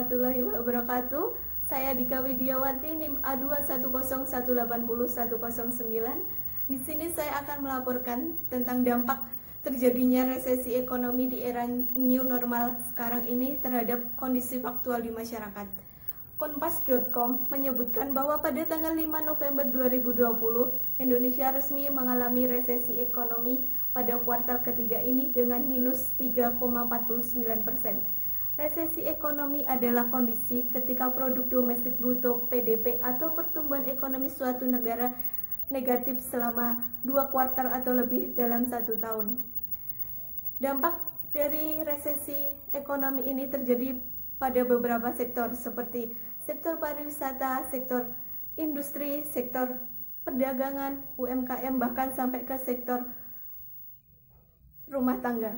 warahmatullahi wabarakatuh. Saya Dika Widiawati, NIM A210180109. Di sini saya akan melaporkan tentang dampak terjadinya resesi ekonomi di era new normal sekarang ini terhadap kondisi faktual di masyarakat. Kompas.com menyebutkan bahwa pada tanggal 5 November 2020, Indonesia resmi mengalami resesi ekonomi pada kuartal ketiga ini dengan minus 3,49%. Resesi ekonomi adalah kondisi ketika produk domestik bruto (PDB) atau pertumbuhan ekonomi suatu negara negatif selama 2 kuartal atau lebih dalam 1 tahun. Dampak dari resesi ekonomi ini terjadi pada beberapa sektor seperti sektor pariwisata, sektor industri, sektor perdagangan, UMKM, bahkan sampai ke sektor rumah tangga.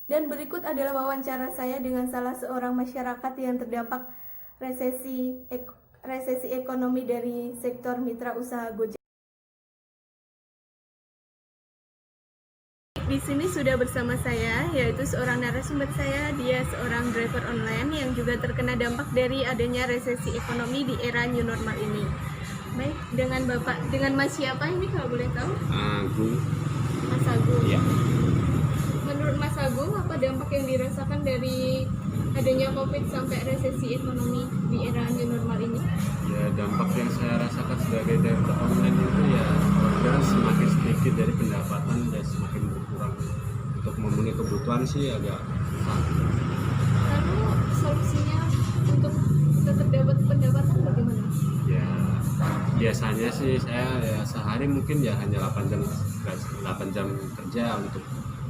Dan berikut adalah wawancara saya dengan salah seorang masyarakat yang terdampak resesi ekonomi dari sektor mitra usaha Gojek. Di sini sudah bersama saya, yaitu seorang narasumber saya. Dia seorang driver online yang juga terkena dampak dari adanya resesi ekonomi di era new normal ini. Baik, dengan Mas siapa ini kalau boleh tahu? Agung. Mas Agung. Ya. Menurut Mas Agung, apa dampak yang dirasakan dari adanya COVID sampai resesi ekonomi di era new normal ini? Ya, dampak yang saya rasakan sebagai driver online itu ya orderan semakin sedikit dari pendapatan dan semakin berkurang. Untuk memenuhi kebutuhan sih agak susah. Lalu solusinya untuk tetap dapat pendapatan bagaimana? Ya, biasanya sih saya ya sehari mungkin ya hanya 8 jam kerja. Untuk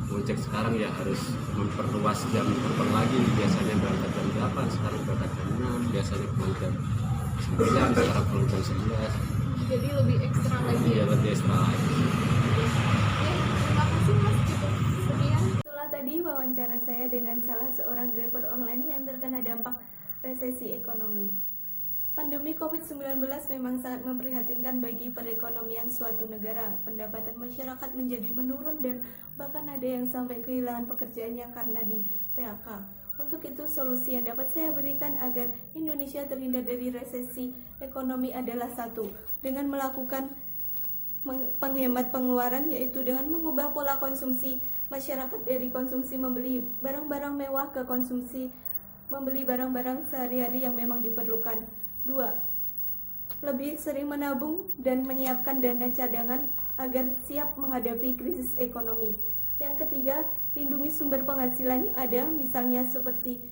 Gojek sekarang ya harus memperluas jam terbang lagi. Biasanya berangkat jam 8, sekarang berangkat jam 6. Biasanya pulang jam 9, sekarang pulang jam 11. Jadi lebih ekstra lagi Ya, lebih ekstra lagi. Terima kasih Mas, cukup sekian. Itulah tadi wawancara saya dengan salah seorang driver online yang terkena dampak resesi ekonomi. Pandemi COVID-19 memang sangat memprihatinkan bagi perekonomian suatu negara. Pendapatan masyarakat menjadi menurun dan bahkan ada yang sampai kehilangan pekerjaannya karena di PHK. Untuk itu, solusi yang dapat saya berikan agar Indonesia terhindar dari resesi ekonomi adalah satu, dengan melakukan penghemat pengeluaran, yaitu dengan mengubah pola konsumsi masyarakat dari konsumsi membeli barang-barang mewah ke konsumsi membeli barang-barang sehari-hari yang memang diperlukan. 2. Lebih sering menabung dan menyiapkan dana cadangan agar siap menghadapi krisis ekonomi. Yang ketiga, lindungi sumber penghasilan yang ada, misalnya seperti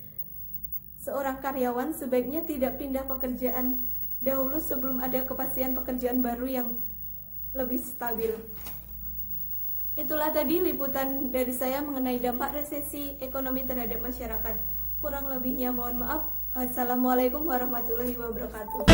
seorang karyawan sebaiknya tidak pindah pekerjaan dahulu sebelum ada kepastian pekerjaan baru yang lebih stabil. Itulah tadi liputan dari saya mengenai dampak resesi ekonomi terhadap masyarakat. Kurang lebihnya mohon maaf. Assalamualaikum warahmatullahi wabarakatuh.